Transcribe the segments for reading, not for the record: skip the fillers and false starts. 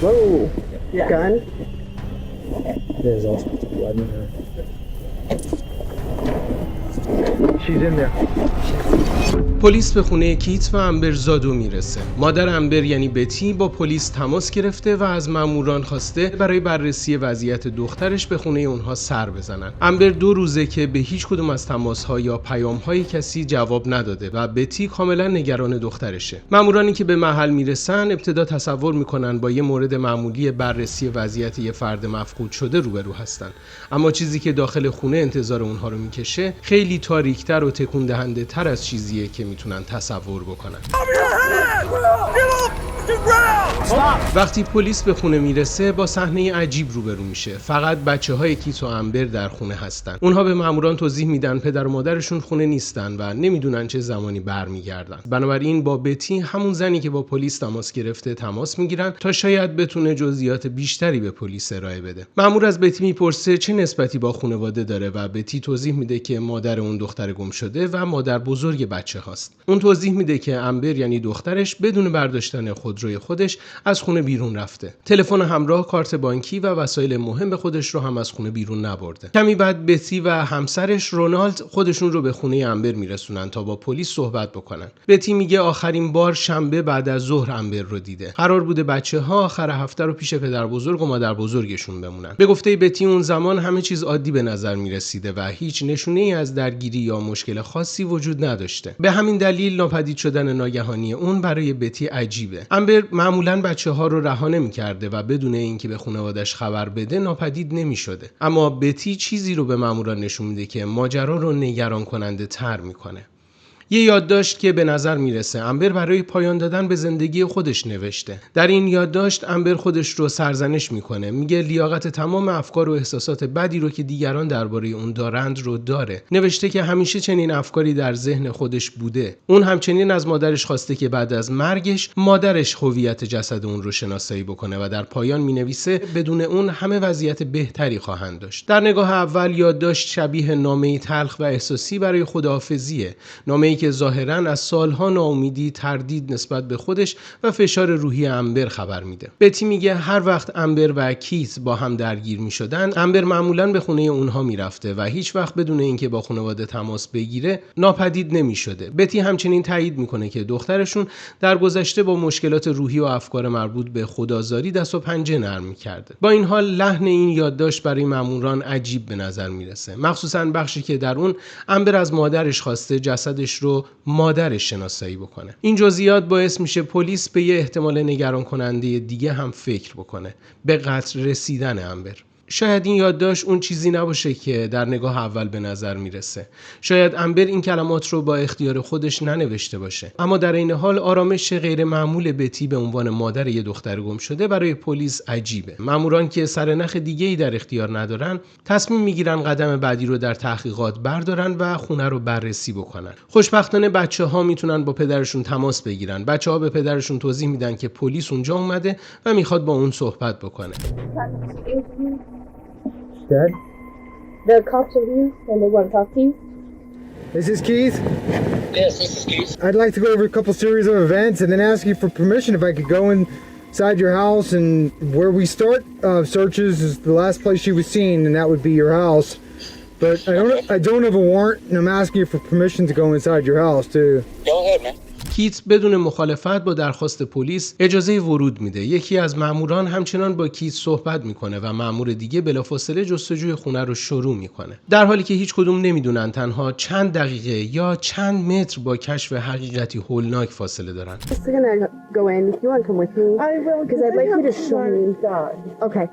Whoa. Yeah. Gun? There's also blood in her. She's in there. پلیس به خونه کیت و امبر زادو میرسه. مادر امبر یعنی بتی با پلیس تماس گرفته و از ماموران خواسته برای بررسی وضعیت دخترش به خونه اونها سر بزنن. امبر 2 روزه که به هیچ کدوم از تماس‌ها یا پیام‌های کسی جواب نداده و بتی کاملا نگران دخترشه. مامورانی که به محل میرسن ابتدا تصور میکنن با یه مورد معمولی بررسی وضعیت یه فرد مفقود شده روبرو هستن. اما چیزی که داخل خونه انتظار اونها رو میکشه خیلی تاریک‌تر و تکون دهنده تر از چیزیه که میتونن تصور بکنن. وقتی پلیس به خونه میرسه با صحنه عجیب روبرو میشه. فقط بچه‌های کیت و امبر در خونه هستن. اونها به ماموران توضیح میدن پدر و مادرشون خونه نیستن و نمیدونن چه زمانی برمیگردن. بنابراین با بتی، همون زنی که با پلیس تماس گرفته، تماس میگیرن تا شاید بتونه جزئیات بیشتری به پلیس ارائه بده. مامور از بتی میپرسه چه نسبتی با خانواده داره و بتی توضیح میده که مادر اون دختر گم شده و مادر بزرگ بچه هاست. اون توضیح میده که امبر یعنی دخترش بدون برداشتن خودروی خودش از خونه بیرون رفته. تلفن همراه، کارت بانکی و وسایل مهم خودش رو هم از خونه بیرون نبرده. کمی بعد بتی و همسرش رونالد خودشون رو به خونه امبر میرسونن تا با پلیس صحبت بکنن. بتی میگه آخرین بار شنبه بعد از ظهر امبر رو دیده. قرار بوده بچه‌ها آخر هفته رو پیش پدر بزرگ و مادر بزرگشون بمونن. به گفته بتی اون زمان همه چیز عادی به نظر میرسیده و هیچ نشونه‌ای از درگیری یا مشکل خاصی وجود نداشته. به همین دلیل ناپدید شدن ناگهانی اون برای بتی عجیبه. امبر معمولاً بچه‌ها رو رها نمی‌کرده و بدون اینکه به خانواده‌اش خبر بده ناپدید نمی‌شده. اما بتی چیزی رو به ماموران نشون میده که ماجرا رو نگران کننده تر می‌کنه. یه یادداشت که به نظر میرسه امبر برای پایان دادن به زندگی خودش نوشته. در این یادداشت امبر خودش رو سرزنش میکنه. میگه لیاقت تمام افکار و احساسات بدی رو که دیگران درباره اون دارند رو داره. نوشته که همیشه چنین افکاری در ذهن خودش بوده. اون همچنین از مادرش خواسته که بعد از مرگش مادرش هویت جسد اون رو شناسایی بکنه و در پایان مینویسه بدون اون همه وضعیت بهتری خواهند داشت. در نگاه اول یادداشت شبیه نامه‌ای تلخ و احساسی برای خداحافظیه. نامه‌ای که ظاهراً از سالها ناامیدی، تردید نسبت به خودش و فشار روحی امبر خبر میده. بتی میگه هر وقت امبر و کیت با هم درگیر میشدن، امبر معمولاً به خونه اونها میرفته و هیچ وقت بدون اینکه با خانواده تماس بگیره ناپدید نمیشده. بتی همچنین تایید میکنه که دخترشون در گذشته با مشکلات روحی و افکار مربوط به خدازاری دست و پنجه نرم میکرده. با این حال لحن این یادداشت برای ماموران عجیب به نظر میرسه، مخصوصاً بخشی که در اون امبر از مادرش خواسته جسدش رو مادرش شناسایی بکنه. این جزئیات باعث میشه پلیس به یه احتمال نگران کننده دیگه هم فکر بکنه، به قتل رسیدن امبر. شاید این یادداشت اون چیزی نباشه که در نگاه اول به نظر میرسه. شاید امبر این کلمات رو با اختیار خودش ننوشته باشه. اما در این حال آرامش غیر معمول بتی به عنوان مادر یه دختر گم شده برای پلیس عجیبه. ماموران که سرنخ دیگه‌ای در اختیار ندارن، تصمیم میگیرن قدم بعدی رو در تحقیقات بردارن و خونه رو بررسی بکنن. خوشبختانه بچه‌ها میتونن با پدرشون تماس بگیرن. بچه‌ها به پدرشون توضیح میدن که پلیس اونجا اومده و میخواد با اون صحبت بکنه. Dad? The cops are here and they want to talk to you. Is this Keith? Yes, this is Keith. I'd like to go over a couple series of events and then ask you for permission if I could go inside your house, and where we start searches is the last place she was seen, and that would be your house. But I don't have a warrant, and I'm asking you for permission to go inside your house too. Go ahead, man. کیت بدون مخالفت با درخواست پلیس اجازه ورود میده. یکی از ماموران همچنان با کیت صحبت میکنه و مامور دیگه بلافاصله جستجوی خونه رو شروع میکنه. در حالی که هیچ کدوم نمیدونن تنها چند دقیقه یا چند متر با کشف حقیقتی هولناک فاصله دارن. Just gonna go in. If you want to come with me, I will, because I'd like you to show me. God. Okay.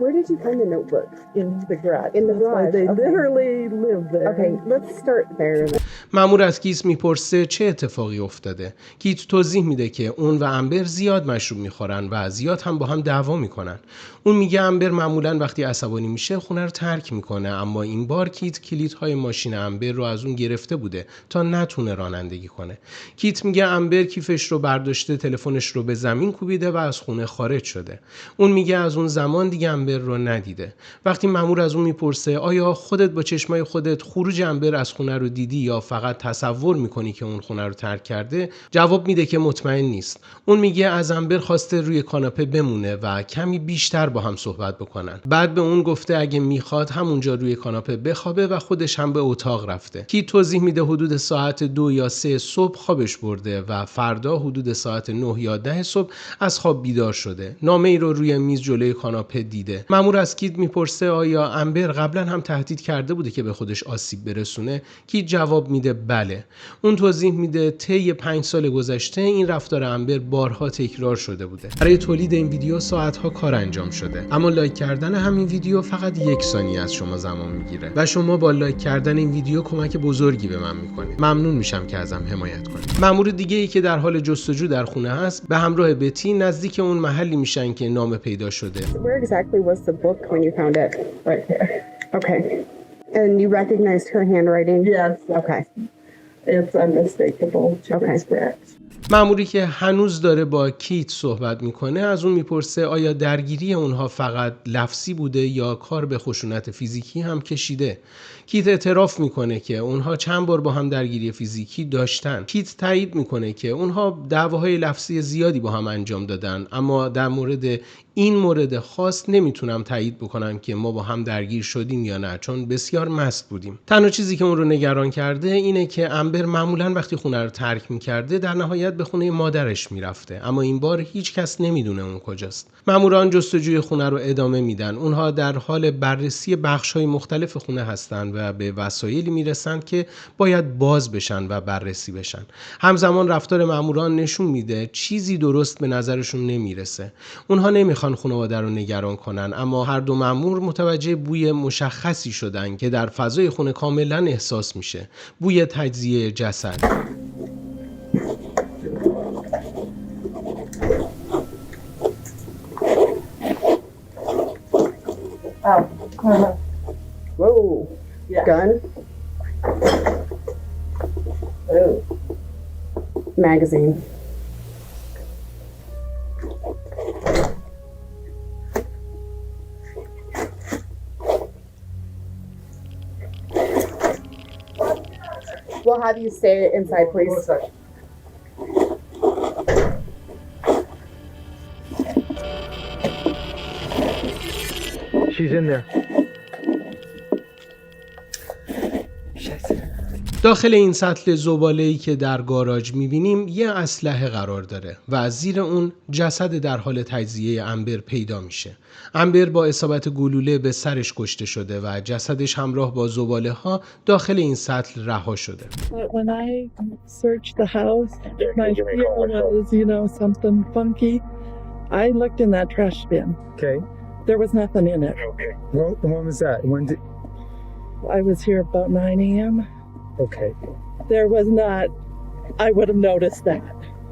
Where did you find the notebook? In the garage. In the That's why garage, they okay. literally live there. Okay, let's start there. مامور از کیت میپرسه چه اتفاقی افتاده. کیت توضیح میده که اون و امبر زیاد مشروب میخورن و زیاد هم با هم دعوا میکنن. اون میگه امبر معمولا وقتی عصبانی میشه خونه رو ترک میکنه، اما این بار کیت کلیدهای ماشین امبر رو از اون گرفته بوده تا نتونه رانندگی کنه. کیت میگه امبر کیفش رو برداشته، تلفنش رو به زمین کوبیده و از خونه خارج شده. اون میگه از اون زمان دیگه امبر رو ندیده. وقتی مامور از اون میپرسه آیا خودت با چشمای خودت خروج امبر از خونه رو دیدی یا فقط تصور میکنی که اون خونه رو ترک کرده، جواب میده که مطمئن نیست. اون میگه از امبر خواسته روی کاناپه بمونه و کمی بیشتر با هم صحبت بکنن. بعد به اون گفته اگه میخواد همونجا روی کاناپه بخوابه و خودش هم به اتاق رفته. کیت توضیح میده حدود ساعت 2 یا 3 صبح خوابش برده و فردا حدود ساعت 9 یا 10 صبح از خواب بیدار شده. نامه ای رو روی میز جلوی کاناپه دیده. مأمور از کیت میپرسه آیا امبر قبلا هم تهدید کرده بوده که به خودش آسیب برسونه؟ کیت جواب میده بله. اون توضیح میده طی 5 سال گذشته این رفتار امبر بارها تکرار شده بوده. برای تولید این ویدیو ساعتها کار انجام شده، اما لایک کردن همین ویدیو فقط 1 ثانیه از شما زمان میگیره و شما با لایک کردن این ویدیو کمک بزرگی به من میکنید. ممنون میشم که ازم حمایت کنید. مأمور دیگه ای که در حال جستجو در خونه هست به همراه بتی نزدیک اون محلی میشن که نامه پیدا شده. Where exactly was the book when you found it? Right here. Okay. And you recognized her handwriting? Yes. Okay. It's unmistakable. Chicken scratch. مأموری که هنوز داره با کیت صحبت میکنه از اون میپرسه آیا درگیری اونها فقط لفظی بوده یا کار به خشونت فیزیکی هم کشیده. کیت اعتراف میکنه که اونها چند بار با هم درگیری فیزیکی داشتن. کیت تایید میکنه که اونها دعواهای لفظی زیادی با هم انجام دادن، اما در مورد این مورد خاص نمیتونم تایید بکنم که ما با هم درگیر شدیم یا نه، چون بسیار مست بودیم. تنها چیزی که اون رو نگران کرده اینه که امبر معمولا وقتی خونه رو ترک میکرده در نهایت به خونه مادرش میرفته، اما این بار هیچ کس نمیدونه اون کجاست. ماموران جستجوی خونه رو ادامه میدن. اونها در حال بررسی بخش‌های مختلف خونه هستن و به وسایلی میرسن که باید باز بشن و بررسی بشن. همزمان رفتار ماموران نشون میده چیزی درست به نظرشون نمیرسه. اونها نمیخوان خانواده رو نگران کنن، اما هر دو مامور متوجه بوی مشخصی شدن که در فضای خونه کاملا احساس میشه. بوی تجزیه جسد. Whoa. Yeah. Gun? Oh. Magazine. We'll have you stay inside, please. She's in there. داخل این سطل زباله‌ای که در گاراژ می‌بینیم یه اسلحه قرار داره و زیر اون جسد در حال تجزیه امبر پیدا میشه. امبر با اصابت گلوله به سرش کشته شده و جسدش همراه با زباله‌ها داخل این سطل رها شده. But when I searched the house, my fear was, something funky. I looked in that trash bin. Okay. There was nothing in it. Well, when was that? When did? I was here about 9 a.m. Okay. There was not, I would have noticed that.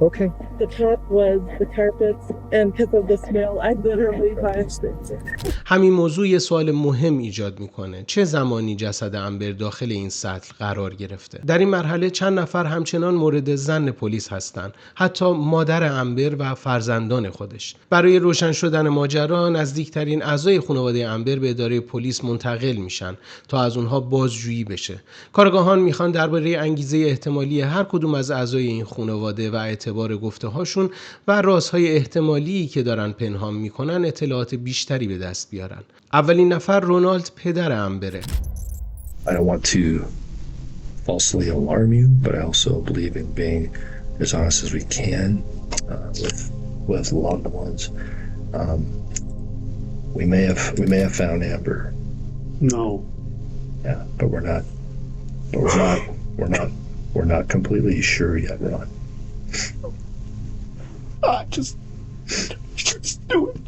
Okay. The top was the carpets, and because of the smell, I literally همین موضوع یه سوال مهم ایجاد میکنه. چه زمانی جسد امبر داخل این سطل قرار گرفته؟ در این مرحله چند نفر همچنان مورد ظن پلیس هستن، حتی مادر امبر و فرزندان خودش. برای روشن شدن ماجرا نزدیکترین اعضای خانواده امبر به اداره پلیس منتقل میشن تا از اونها بازجویی بشه. کارآگاهان میخوان درباره انگیزه احتمالی هر کدوم از اعضای این خانواده و اعتبار گفته‌هاشون و رازهای احتمالی که دارن پنهان میکنن اطلاعات بیشتری به دست بیارن. اولین نفر رونالد پدر امبره. I don't want to falsely alarm you, but I also believe in being as honest as we can with loved ones. We may have found Amber. No. Yeah, but we're not completely sure yet, Ron. Just do it.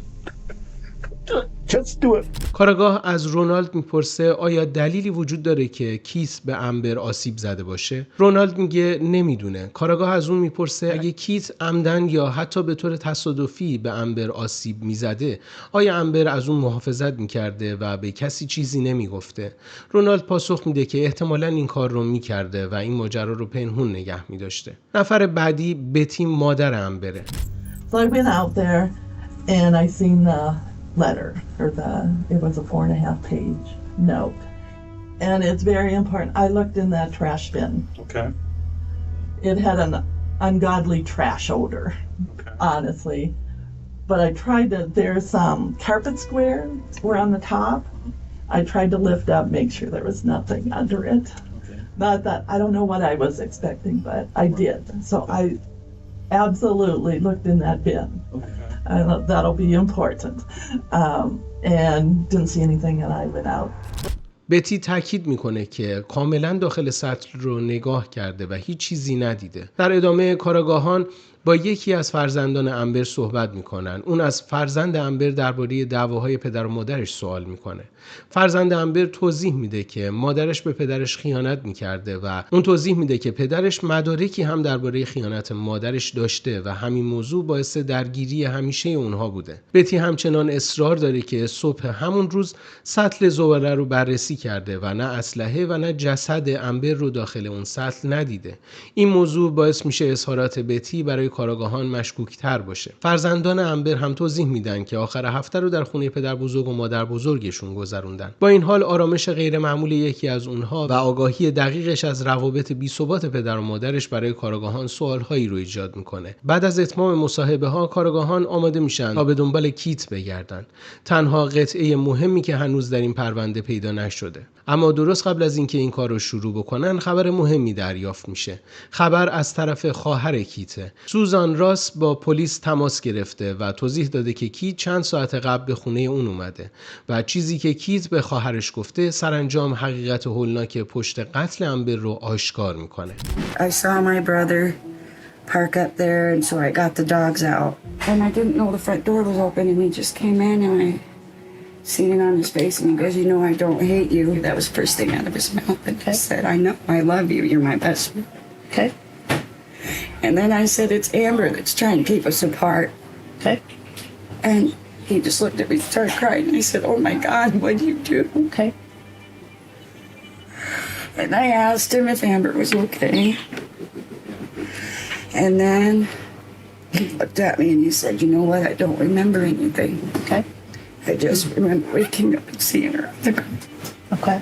Just do it. کارآگاه از رونالد میپرسه آیا دلیلی وجود داره که کیت به امبر آسیب زده باشه؟ رونالد میگه نمیدونه. کارآگاه از اون میپرسه اگه کیت عمدن یا حتی به طور تصادفی به امبر آسیب میزده، آیا امبر از اون محافظت میکرده و به کسی چیزی نمیگفته؟ رونالد پاسخ میده که احتمالاً این کار رو میکرده و این ماجرا رو پنهون نگه میداشته. نفر بعدی بتی مادر امبره. So I went out there and I seen the letter, or it was a 4.5 page note. and it's very important. I looked in that trash bin. Okay. It had an ungodly trash odor, honestly. But I tried to, there's some carpet squares were on the top. I tried to lift up, make sure there was nothing under it. Okay. Not that, I don't know what I was expecting, but I did. So I absolutely looked in that bin. Okay. That'll be important. And didn't see anything, and I went out. بتی تاکید میکنه که کاملا داخل سطل رو نگاه کرده و هیچ چیزی ندیده. در ادامه کاراگاهان با یکی از فرزندان امبر صحبت میکنن. اون از فرزند امبر درباره دعواهای پدر و مادرش سوال میکنه. فرزند امبر توضیح میده که مادرش به پدرش خیانت میکرده و اون توضیح میده که پدرش مدارکی هم درباره خیانت مادرش داشته و همین موضوع باعث درگیری همیشه اونها بوده. بتی همچنان اصرار داره که صبح همون روز سطل زباله رو بررسی کرده و نه اسلحه و نه جسد امبر رو داخل اون سطل ندیده. این موضوع باعث میشه اظهارات بتی برای کاراگاهان مشکوک‌تر باشه. فرزندان امبر هم توضیح میدن که آخر هفته رو در خونه پدر بزرگ و مادر بزرگشون گذروندن. با این حال آرامش غیر معمول یکی از اونها و آگاهی دقیقش از روابط بی‌ثبات پدر و مادرش برای کاراگاهان سوالهایی رو ایجاد میکنه. بعد از اتمام مصاحبه ها کاراگاهان آماده میشن تا به دنبال کیت بگردن. تنها قطعه مهمی که هنوز در این پرونده پیدا نشده. اما درست قبل از اینکه این کار رو شروع بکنن خبر مهمی دریافت میشه. خبر از طرف خواهر کیته. سوزان راس با پلیس تماس گرفته و توضیح داده که کیت چند ساعت قبل به خونه اون اومده و چیزی که کیت به خواهرش گفته سرانجام حقیقت هولناک پشت قتل امبر رو آشکار میکنه. I saw my brother park up there and so I got the dogs out and I didn't know the front door was open and he just came in and I seen it on his face and he goes, you know I don't hate you. That was the first thing out of his mouth and I said, I know, I love you, you're my best friend. Okay. And then I said, it's Amber that's trying to keep us apart. Okay. And he just looked at me and started crying and I said, oh my God, what'd you do? Okay. And I asked him if Amber was okay. And then he looked at me and he said, you know what, I don't remember anything. Okay. I just remember waking up and seeing her on the ground. Okay.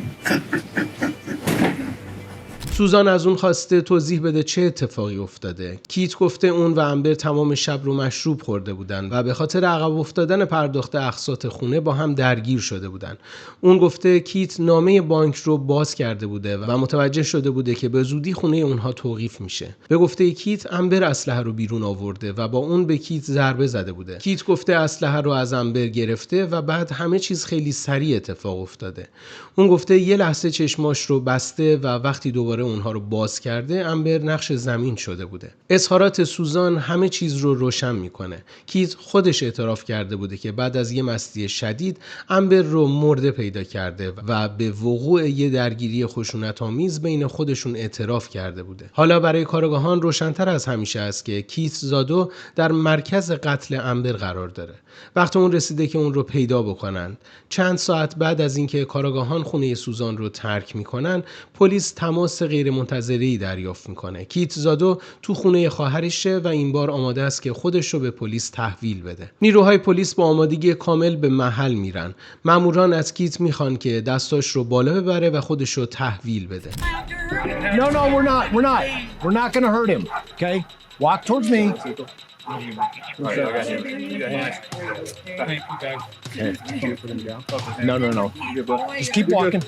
سوزان از اون خواسته توضیح بده چه اتفاقی افتاده. کیت گفته اون و امبر تمام شب رو مشروب خورده بودن و به خاطر عقب افتادن پرداخت اقساط خونه با هم درگیر شده بودن. اون گفته کیت نامه بانک رو باز کرده بوده و متوجه شده بوده که به زودی خونه اونها توقیف میشه. به گفته کیت امبر اسلحه رو بیرون آورده و با اون به کیت ضربه زده بوده. کیت گفته اسلحه رو از امبر گرفته و بعد همه چیز خیلی سریع اتفاق افتاده. اون گفته یه لحظه چشماش رو بسته و وقتی دوباره اونها رو باز کرده امبر نقش زمین شده بوده. اظهارات سوزان همه چیز رو روشن میکنه. کیت خودش اعتراف کرده بوده که بعد از یه مستی شدید امبر رو مرده پیدا کرده و به وقوع یه درگیری خشونت‌آمیز بین خودشون اعتراف کرده بوده. حالا برای کارگاهان روشن‌تر از همیشه است که کیت زادو در مرکز قتل امبر قرار داره. وقت اون رسیده که اون رو پیدا بکنن. چند ساعت بعد از اینکه کارگاهان خونه سوزان رو ترک میکنن، پلیس تماس غیر منتظره‌ای دریافت میکنه. کیت زادو تو خونه خواهرشه و این بار آماده است که خودش رو به پلیس تحویل بده. نیروهای پلیس با آمادگی کامل به محل میرن. ماموران از کیت میخوان که دستاش رو بالا ببره و خودش رو تحویل بده. No, we're not gonna hurt him. Okay, walk towards me. No. Just keep walking.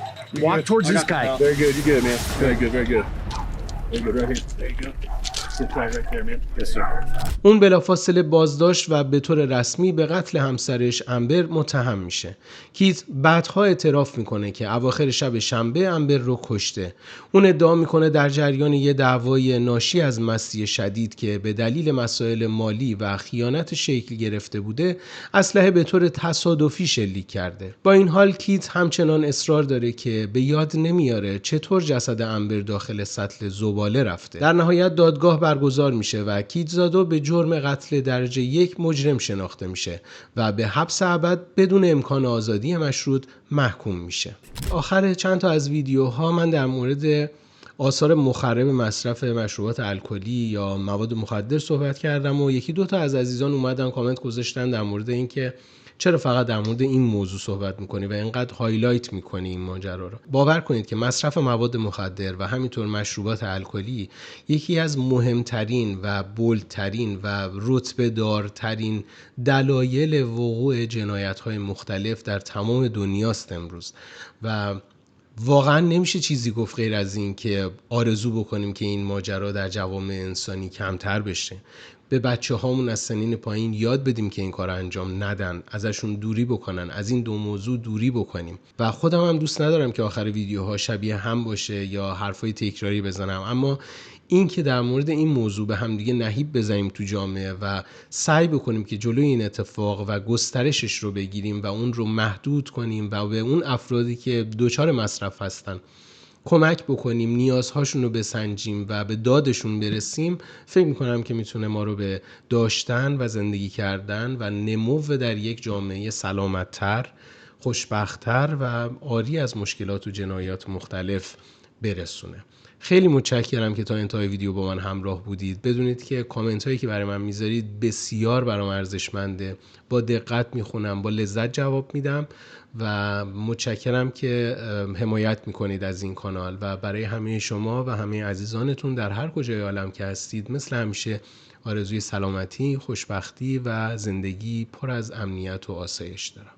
Walk towards this guy. Very good. You're good, man. Very good. Very good. Very good. Right here. There you go. Sit right there, man. Yes, sir. اون بلافاصله بازداشت و به طور رسمی به قتل همسرش امبر متهم میشه. کیت بعدها اعتراف میکنه که اواخر شب شنبه امبر رو کشته. اون ادعا میکنه در جریان یه دعوای ناشی از مستی شدید که به دلیل مسائل مالی و خیانت شکل گرفته بوده، اسلحه به طور تصادفی شلیک کرده. با این حال کیت همچنان اصرار داره که به یاد نمیاره چطور جسد امبر داخل سطل زباله رفته. در نهایت دادگاه برگزار میشه و کیت زادو به جرم قتل درجه 1 مجرم شناخته میشه و به حبس ابد بدون امکان آزادی مشروط محکوم میشه. آخر چند تا از ویدیوها من در مورد آثار مخرب مصرف مشروبات الکلی یا مواد مخدر صحبت کردم و یکی دو تا از عزیزان اومدن کامنت گذاشتن در مورد این که چرا فقط در مورد این موضوع صحبت میکنی و اینقدر هایلایت میکنی این ماجرا رو. باور کنید که مصرف مواد مخدر و همینطور مشروبات الکلی یکی از مهمترین و بولدترین و رتبه دارترین دلایل وقوع جنایت‌های مختلف در تمام دنیاست امروز و واقعا نمیشه چیزی گفت غیر از این که آرزو بکنیم که این ماجرا در جوامع انسانی کمتر بشه. به بچه هامون از سنین پایین یاد بدیم که این کار انجام ندن، ازشون دوری بکنن، از این دو موضوع دوری بکنیم. و خودم هم دوست ندارم که آخر ویدیوها شبیه هم باشه یا حرفای تکراری بزنم، اما این که در مورد این موضوع به هم دیگه نهیب بزنیم تو جامعه و سعی بکنیم که جلوی این اتفاق و گسترشش رو بگیریم و اون رو محدود کنیم و به اون افرادی که دچار مصرف هستن کمک بکنیم، نیازهاشون رو بسنجیم و به دادشون برسیم، فکر میکنم که میتونه ما رو به داشتن و زندگی کردن و نمو در یک جامعه سلامت‌تر، خوشبخت‌تر و عاری از مشکلات و جنایات مختلف برسونه. خیلی متشکرم که تا انتهای ویدیو با من همراه بودید. بدونید که کامنت هایی که برای من میذارید بسیار برام ارزشمنده. با دقت میخونم، با لذت جواب میدم و متشکرم که حمایت میکنید از این کانال و برای همه شما و همه عزیزانتون در هر کجای عالم که هستید مثل همیشه آرزوی سلامتی، خوشبختی و زندگی پر از امنیت و آسایش دارم.